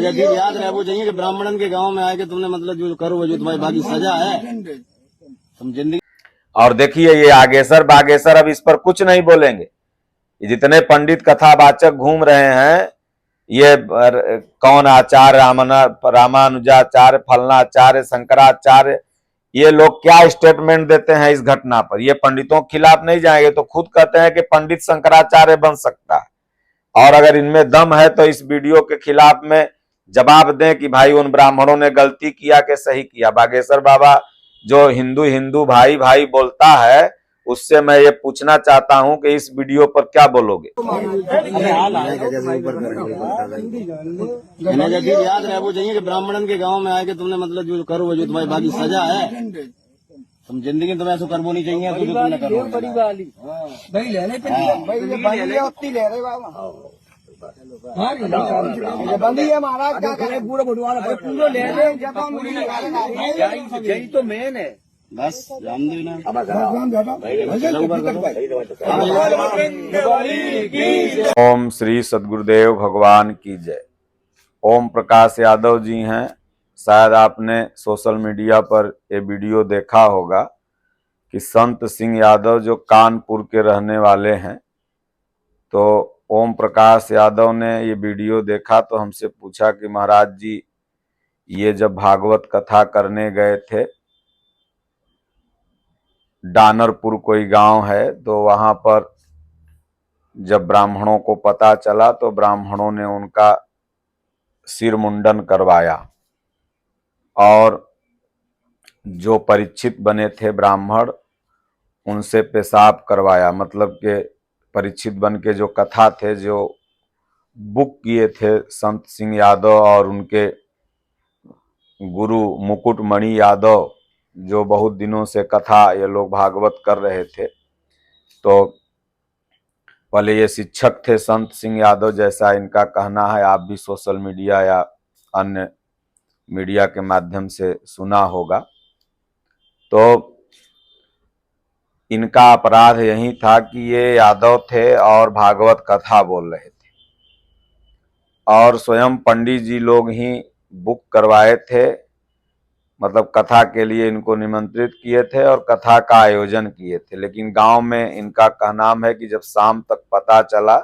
जब याद रहे वो चाहिए कि ब्राह्मणन के गांव में आए कि तुमने मतलब जो करो वो जो तुम्हारी बाकी सजा है तुम जिंदगी। और देखिए ये आगेसर बागेसर अब इस पर कुछ नहीं बोलेंगे। जितने पंडित कथावाचक घूम रहे हैं, ये कौन आचार्य, रामानुजाचार्य, फलनाचार्य, शंकराचार्य, ये लोग क्या स्टेटमेंट देते हैं इस घटना पर। ये पंडितों के खिलाफ नहीं जाएंगे तो खुद कहते हैं कि पंडित शंकराचार्य बन सकता है। और अगर इनमें दम है तो इस वीडियो के खिलाफ में जवाब दें कि भाई उन ब्राह्मणों ने गलती किया कि सही किया। बागेश्वर बाबा जो हिंदू हिंदू भाई भाई बोलता है, उससे मैं ये पूछना चाहता हूं कि इस वीडियो पर क्या बोलोगे। जब याद रहे वो चाहिए कि ब्राह्मणन के गांव में आए कि तुमने मतलब जो करो वो जो तुम्हारी बाकी सजा है तुम जिंदगी तुम्हें ऐसा करबो नहीं चाहिए। महाराज क्या करे पूरा पूरा ले तो मेन है बस जान देना। ओम श्री सद्गुरुदेव भगवान की जय। ओम प्रकाश यादव जी हैं, शायद आपने सोशल मीडिया पर ये वीडियो देखा होगा कि संत सिंह यादव जो कानपुर के रहने वाले हैं, तो ओम प्रकाश यादव ने ये वीडियो देखा तो हमसे पूछा कि महाराज जी ये जब भागवत कथा करने गए थे, डानरपुर कोई गांव है, तो वहां पर जब ब्राह्मणों को पता चला तो ब्राह्मणों ने उनका सिर मुंडन करवाया और जो परीक्षित बने थे ब्राह्मण उनसे पेशाब करवाया। मतलब कि परीक्षित बन के जो कथा थे, जो बुक किए थे संत सिंह यादव और उनके गुरु मुकुटमणि यादव, जो बहुत दिनों से कथा ये लोग भागवत कर रहे थे, तो पहले ये शिक्षक थे संत सिंह यादव जैसा इनका कहना है। आप भी सोशल मीडिया या अन्य मीडिया के माध्यम से सुना होगा। तो इनका अपराध यही था कि ये यादव थे और भागवत कथा बोल रहे थे और स्वयं पंडित जी लोग ही बुक करवाए थे, मतलब कथा के लिए इनको निमंत्रित किए थे और कथा का आयोजन किए थे। लेकिन गांव में इनका कहना है कि जब शाम तक पता चला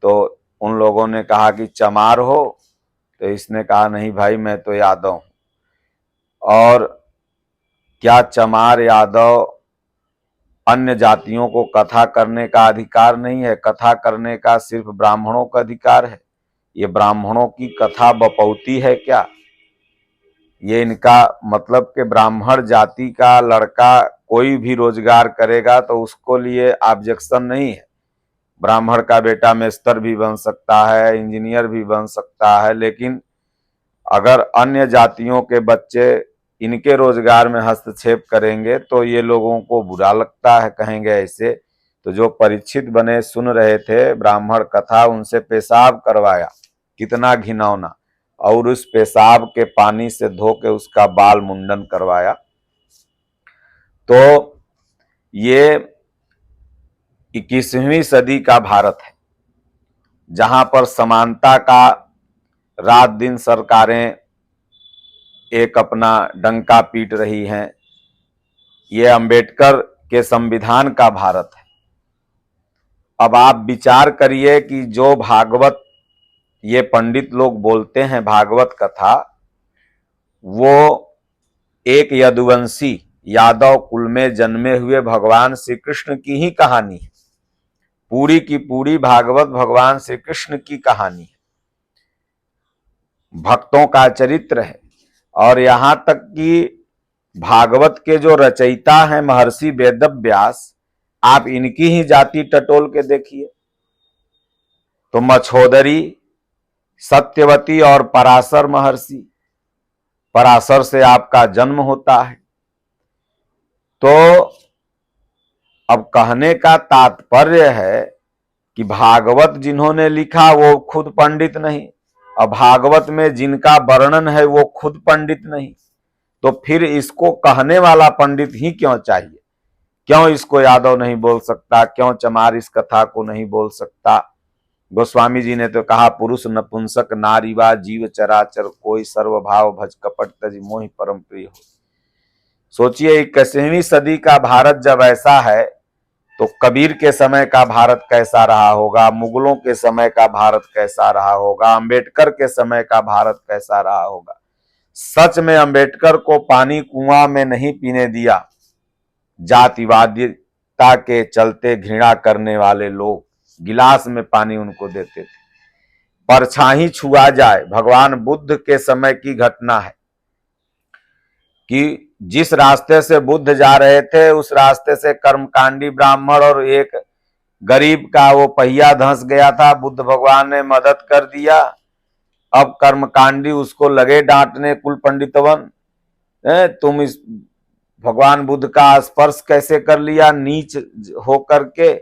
तो उन लोगों ने कहा कि चमार हो, तो इसने कहा नहीं भाई मैं तो यादव हूं। और क्या चमार यादव अन्य जातियों को कथा करने का अधिकार नहीं है? कथा करने का सिर्फ ब्राह्मणों का अधिकार है। ये ब्राह्मणों की कथा बपौती है क्या? ये इनका मतलब कि ब्राह्मण जाति का लड़का कोई भी रोजगार करेगा तो उसको लिए ऑब्जेक्शन नहीं है। ब्राह्मण का बेटा मेस्तर भी बन सकता है, इंजीनियर भी बन सकता है, लेकिन अगर अन्य जातियों के बच्चे इनके रोजगार में हस्तक्षेप करेंगे तो ये लोगों को बुरा लगता है, कहेंगे ऐसे। तो जो परीक्षित बने सुन रहे थे ब्राह्मण कथा, उनसे पेशाब करवाया, कितना घिनौना, और उस पेशाब के पानी से धो के उसका बाल मुंडन करवाया। तो ये 21वीं सदी का भारत है, जहां पर समानता का रात दिन सरकारें एक अपना डंका पीट रही हैं। ये अंबेडकर के संविधान का भारत है। अब आप विचार करिए कि जो भागवत ये पंडित लोग बोलते हैं भागवत कथा, वो एक यदुवंशी यादव कुल में जन्मे हुए भगवान श्री कृष्ण की ही कहानी है। पूरी की पूरी भागवत भगवान श्री कृष्ण की कहानी है, भक्तों का चरित्र है। और यहां तक कि भागवत के जो रचयिता हैं महर्षि वेदव्यास, आप इनकी ही जाति टटोल के देखिए तो मछोदरी, सत्यवती और पराशर महर्षि, पराशर से आपका जन्म होता है। तो अब कहने का तात्पर्य है कि भागवत जिन्होंने लिखा वो खुद पंडित नहीं, अब भागवत में जिनका वर्णन है वो खुद पंडित नहीं, तो फिर इसको कहने वाला पंडित ही क्यों चाहिए? क्यों इसको यादव नहीं बोल सकता, क्यों चमार इस कथा को नहीं बोल सकता। गोस्वामी जी ने तो कहा, पुरुष नपुंसक नारीवा जीव चराचर कोई, सर्वभाव भज कपट तज मोहि परम प्रिय हो। सोचिए 21वीं सदी का भारत जब ऐसा है तो कबीर के समय का भारत कैसा रहा होगा, मुगलों के समय का भारत कैसा रहा होगा, अंबेडकर के समय का भारत कैसा रहा होगा। सच में अंबेडकर को पानी कुआं में नहीं पीने दिया, जातिवादिता के चलते घृणा करने वाले लोग गिलास में पानी उनको देते थे। परछाई छुआ जाए, भगवान बुद्ध के समय की घटना है कि जिस रास्ते से बुद्ध जा रहे थे उस रास्ते से कर्मकांडी ब्राह्मण और एक गरीब का वो पहिया धंस गया था। बुद्ध भगवान ने मदद कर दिया। अब कर्मकांडी उसको लगे डांटने, कुल पंडितवन तुम इस भगवान बुद्ध का स्पर्श कैसे कर लिया नीच होकर के।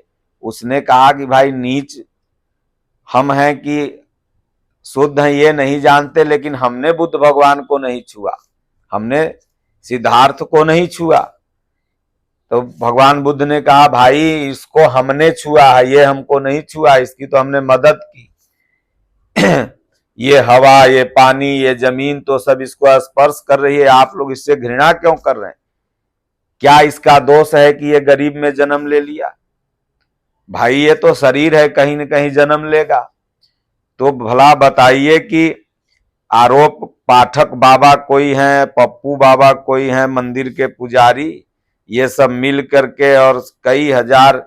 उसने कहा कि भाई नीच हम हैं कि शुद्ध हैं ये नहीं जानते, लेकिन हमने बुद्ध भगवान को नहीं छुआ, हमने सिद्धार्थ को नहीं छुआ। तो भगवान बुद्ध ने कहा, भाई इसको हमने छुआ है, ये हमको नहीं छुआ, इसकी तो हमने मदद की। ये हवा, ये पानी, ये जमीन तो सब इसको स्पर्श कर रही है, आप लोग इससे घृणा क्यों कर रहे हैं? क्या इसका दोष है कि ये गरीब में जन्म ले लिया? भाई ये तो शरीर है, कहीं न कहीं जन्म लेगा। तो भला बताइए कि आरोप पाठक बाबा कोई हैं, पप्पू बाबा कोई हैं, मंदिर के पुजारी, ये सब मिल करके और कई हजार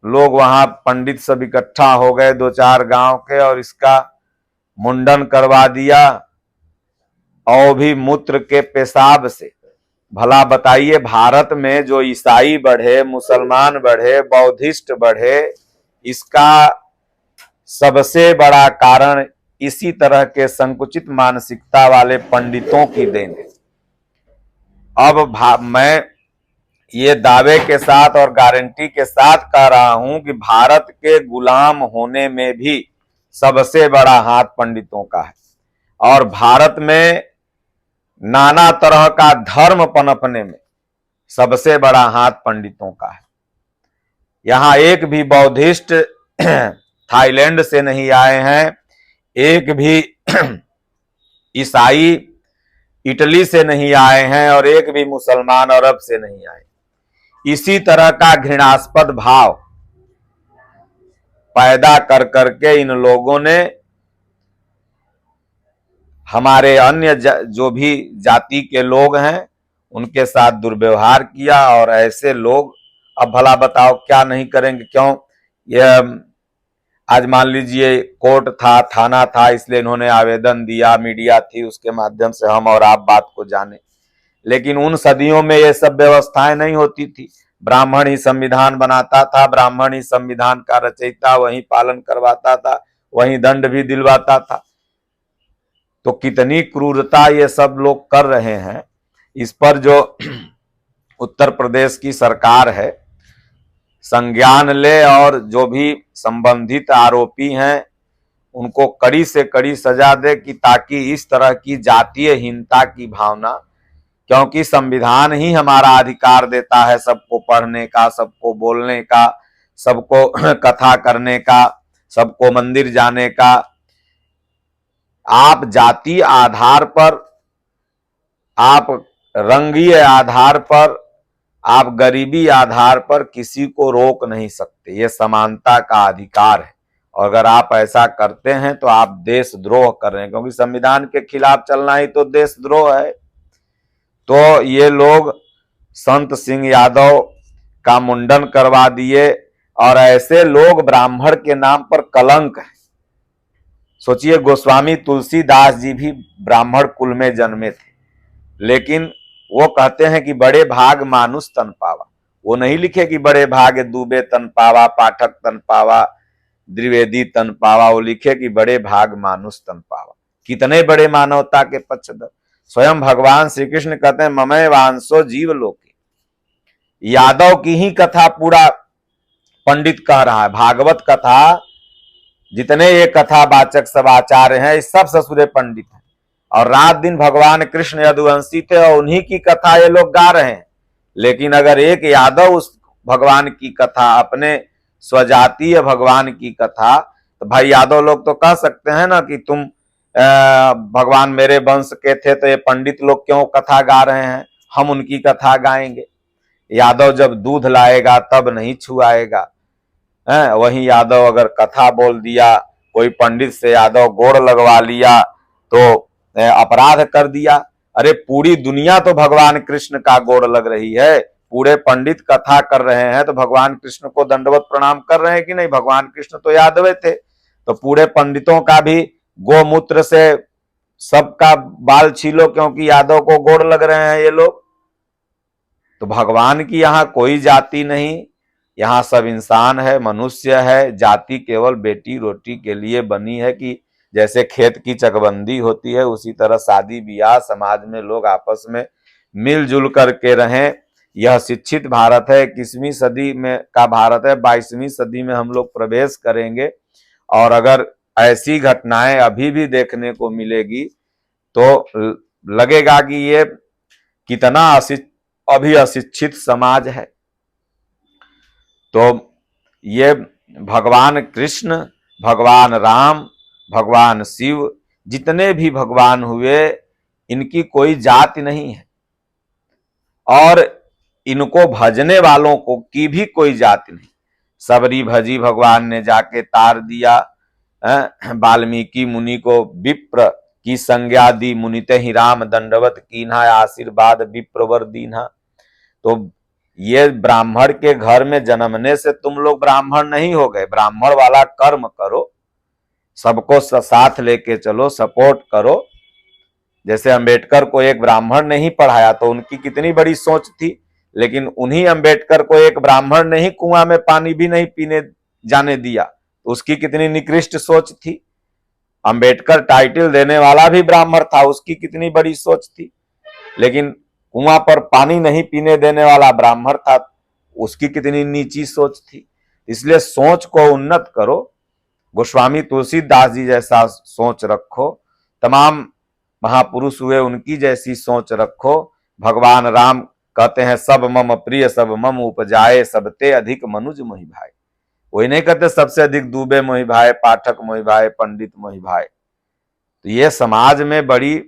लोग वहां पंडित सब इकट्ठा हो गए 2-4 गांव के, और इसका मुंडन करवा दिया, और भी मूत्र के पेशाब से। भला बताइए भारत में जो ईसाई बढ़े, मुसलमान बढ़े, बौद्धिस्ट बढ़े, इसका सबसे बड़ा कारण इसी तरह के संकुचित मानसिकता वाले पंडितों की देन है। अब मैं ये दावे के साथ और गारंटी के साथ कह रहा हूं कि भारत के गुलाम होने में भी सबसे बड़ा हाथ पंडितों का है, और भारत में नाना तरह का धर्म पनपने में सबसे बड़ा हाथ पंडितों का है। यहां एक भी बौद्धिस्ट थाईलैंड से नहीं आए हैं, एक भी ईसाई इटली से नहीं आए हैं, और एक भी मुसलमान अरब से नहीं आए। इसी तरह का घृणास्पद भाव पैदा कर करके इन लोगों ने हमारे अन्य जो भी जाति के लोग हैं उनके साथ दुर्व्यवहार किया। और ऐसे लोग अब भला बताओ क्या नहीं करेंगे? क्यों? ये आज मान लीजिए कोर्ट था, थाना था, इसलिए इन्होंने आवेदन दिया, मीडिया थी, उसके माध्यम से हम और आप बात को जाने। लेकिन उन सदियों में ये सब व्यवस्थाएं नहीं होती थी। ब्राह्मण ही संविधान बनाता था, ब्राह्मण ही संविधान का रचयिता, वही पालन करवाता था, वही दंड भी दिलवाता था। तो कितनी क्रूरता ये सब लोग कर रहे हैं, इस पर जो उत्तर प्रदेश की सरकार है संज्ञान ले, और जो भी संबंधित आरोपी हैं उनको कड़ी से कड़ी सजा दे, कि ताकि इस तरह की जातीय हीनता की भावना, क्योंकि संविधान ही हमारा अधिकार देता है सबको पढ़ने का, सबको बोलने का, सबको कथा करने का, सबको मंदिर जाने का। आप जाति आधार पर, आप रंगीय आधार पर, आप गरीबी आधार पर किसी को रोक नहीं सकते। ये समानता का अधिकार है, और अगर आप ऐसा करते हैं तो आप देशद्रोह कर रहे हैं, क्योंकि संविधान के खिलाफ चलना ही तो देशद्रोह है। तो ये लोग संत सिंह यादव का मुंडन करवा दिए, और ऐसे लोग ब्राह्मण के नाम पर कलंक है। सोचिए गोस्वामी तुलसीदास जी भी ब्राह्मण कुल में जन्मे थे, लेकिन वो कहते हैं कि बड़े भाग मानुष तन पावा। वो नहीं लिखे कि बड़े भाग दुबे तन पावा, पाठक तन पावा, द्विवेदी तन पावा। वो लिखे कि बड़े भाग मानुष तन पावा। कितने बड़े मानवता के पक्षधर। स्वयं भगवान श्री कृष्ण कहते हैं ममय वांसो जीव लोके। यादव की ही कथा पूरा पंडित कह रहा है। भागवत कथा जितने ये कथावाचक सब आचार्य हैं, सब ससुरे पंडित हैं, और रात दिन भगवान कृष्ण यदुवंशी थे और उन्हीं की कथा ये लोग गा रहे हैं। लेकिन अगर एक यादव उस भगवान की कथा, अपने स्वजातीय भगवान की कथा, तो भाई यादव लोग तो कह सकते हैं ना कि तुम भगवान मेरे वंश के थे, तो ये पंडित लोग क्यों कथा गा रहे हैं, हम उनकी कथा गाएंगे। यादव जब दूध लाएगा तब नहीं छुआएगा। वही यादव अगर कथा बोल दिया, कोई पंडित से यादव गोड़ लगवा लिया तो अपराध कर दिया। अरे पूरी दुनिया तो भगवान कृष्ण का गोड़ लग रही है, पूरे पंडित कथा कर रहे हैं तो भगवान कृष्ण को दंडवत प्रणाम कर रहे हैं कि नहीं? भगवान कृष्ण तो यादव थे, तो पूरे पंडितों का भी गोमूत्र से सबका बाल छीलो, क्योंकि यादव को गोड़ लग रहे हैं ये लोग। तो भगवान की यहाँ कोई जाति नहीं, यहाँ सब इंसान है, मनुष्य है। जाति केवल बेटी रोटी के लिए बनी है कि जैसे खेत की चकबंदी होती है, उसी तरह शादी ब्याह, समाज में लोग आपस में मिलजुल करके रहें। यह शिक्षित भारत है, 21वीं सदी में का भारत है, 22वीं सदी में हम लोग प्रवेश करेंगे। और अगर ऐसी घटनाएं अभी भी देखने को मिलेगी तो लगेगा कि ये कितना अभी अशिक्षित समाज है। तो ये भगवान कृष्ण, भगवान राम, भगवान शिव, जितने भी भगवान हुए, इनकी कोई जाति नहीं है और इनको भजने वालों को की भी कोई जाति नहीं। सबरी भजी भगवान ने जाके तार दिया। वाल्मीकि मुनि को विप्र की संज्ञा दी, मुनिते ही राम दंडवत कीन्हा, आशीर्वाद विप्रवर दीन्हा। तो ये ब्राह्मण के घर में जन्मने से तुम लोग ब्राह्मण नहीं हो गए। ब्राह्मण वाला कर्म करो, सबको साथ लेके चलो, सपोर्ट करो। जैसे अंबेडकर को एक ब्राह्मण ने ही पढ़ाया तो उनकी कितनी बड़ी सोच थी, लेकिन उन्हीं अंबेडकर को एक ब्राह्मण ने ही कुआं में पानी भी नहीं पीने जाने दिया, तो उसकी कितनी निकृष्ट सोच थी। अंबेडकर टाइटल देने वाला भी ब्राह्मण था, उसकी कितनी बड़ी सोच थी, लेकिन कुआं पर पानी नहीं पीने देने वाला ब्राह्मण था, उसकी कितनी नीची सोच थी। इसलिए सोच को उन्नत करो, गोस्वामी तुलसीदास जी जैसा सोच रखो, तमाम महापुरुष हुए उनकी जैसी सोच रखो। भगवान राम कहते हैं सब मम प्रिय सब मम उपजाए, सबते अधिक मनुज मोहि भाई। वही नहीं कहते सबसे अधिक दूबे मोहि भाई, पाठक मोहि भाई, पंडित मोहि भाई। तो ये समाज में बड़ी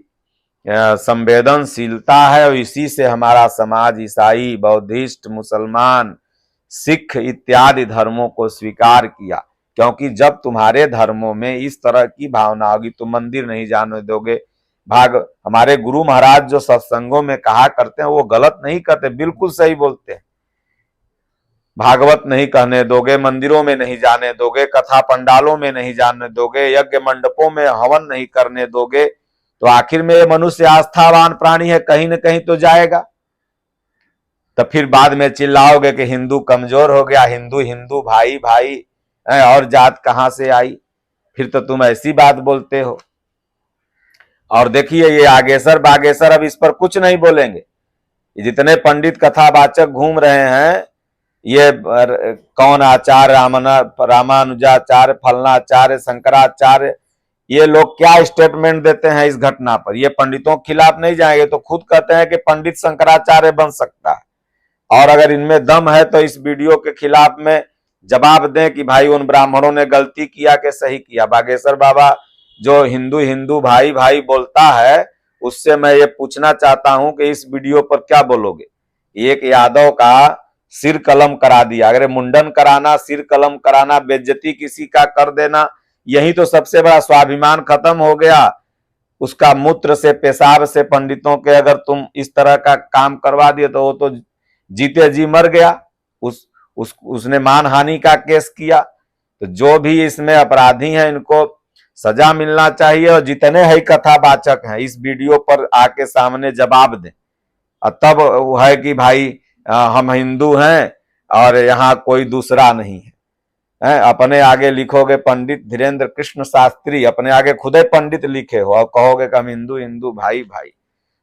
संवेदनशीलता है और इसी से हमारा समाज ईसाई, बौद्धिस्ट, मुसलमान, सिख इत्यादि धर्मों को स्वीकार किया। क्योंकि जब तुम्हारे धर्मों में इस तरह की भावना होगी, तुम मंदिर नहीं जाने दोगे। हमारे गुरु महाराज जो सत्संगों में कहा करते हैं वो गलत नहीं करते, बिल्कुल सही बोलते हैं। भागवत नहीं कहने दोगे, मंदिरों में नहीं जाने दोगे, कथा पंडालों में नहीं जाने दोगे, यज्ञ मंडपों में हवन नहीं करने दोगे, तो आखिर में ये मनुष्य आस्थावान प्राणी है, कहीं न कहीं तो जाएगा। तो फिर बाद में चिल्लाओगे कि हिंदू कमजोर हो गया, हिंदू हिंदू भाई भाई है, और जात कहां से आई? फिर तो तुम ऐसी बात बोलते हो। और देखिए ये आगेसर बागेसर अब इस पर कुछ नहीं बोलेंगे। जितने पंडित कथावाचक घूम रहे हैं, ये कौन आचार्य, रामानुजाचार्य, फलनाचार्य, शंकराचार्य, ये लोग क्या स्टेटमेंट देते हैं इस घटना पर? ये पंडितों के खिलाफ नहीं जाएंगे, तो खुद कहते हैं कि पंडित शंकराचार्य बन सकता है। और अगर इनमें दम है तो इस वीडियो के खिलाफ में जवाब दें कि भाई उन ब्राह्मणों ने गलती किया कि सही किया। बागेश्वर बाबा जो हिंदू हिंदू भाई भाई बोलता है, उससे मैं ये पूछना चाहता हूं कि इस वीडियो पर क्या बोलोगे? एक यादव का सिर कलम करा दिया। अगर मुंडन कराना, सिर कलम कराना, बेइज्जती किसी का कर देना, यही तो सबसे बड़ा स्वाभिमान खत्म हो गया। उसका मूत्र से, पेशाब से पंडितों के अगर तुम इस तरह का काम करवा दिए तो वो तो जीते जी मर गया। उसने मानहानि का केस किया। तो जो भी इसमें अपराधी हैं इनको सजा मिलना चाहिए, और जितने ही कथावाचक हैं इस वीडियो पर आके सामने जवाब दें। तब वो है कि भाई हम हिंदू हैं और यहाँ कोई दूसरा नहीं है। अपने आगे लिखोगे पंडित धीरेन्द्र कृष्ण शास्त्री, अपने आगे खुदे पंडित लिखे हो और कहोगे कि हम हिंदू हिंदू भाई भाई।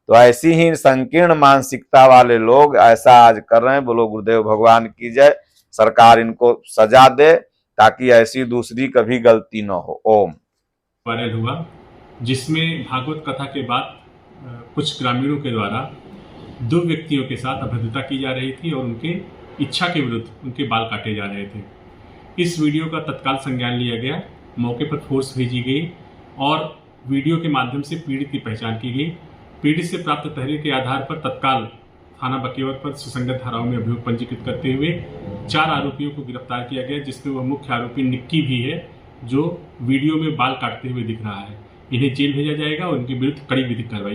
तो ऐसी ही संकीर्ण मानसिकता वाले लोग ऐसा आज कर रहे हैं। बोलो गुरुदेव भगवान की जय। सरकार इनको सजा दे ताकि ऐसी दूसरी कभी गलती न हो। ओम। वायरल हुआ, जिसमें भागवत कथा के बाद कुछ ग्रामीणों के द्वारा 2 व्यक्तियों के साथ अभद्रता की जा रही थी और उनके इच्छा के विरुद्ध उनके बाल काटे जा रहे थे। इस वीडियो का तत्काल संज्ञान लिया गया, मौके पर फोर्स भेजी गई और वीडियो के माध्यम से पीड़ित की पहचान की गई। पीड़ित से प्राप्त तहरीर के आधार पर तत्काल थाना बकेवट पर सुसंगत धाराओं में अभियोग पंजीकृत करते हुए 4 आरोपियों को गिरफ्तार किया गया, जिसमें वह मुख्य आरोपी निक्की भी है, जो वीडियो में बाल काटते हुए दिख रहा है। इन्हें जेल भेजा जाएगा और उनके विरुद्ध कड़ी विधिक कार्रवाई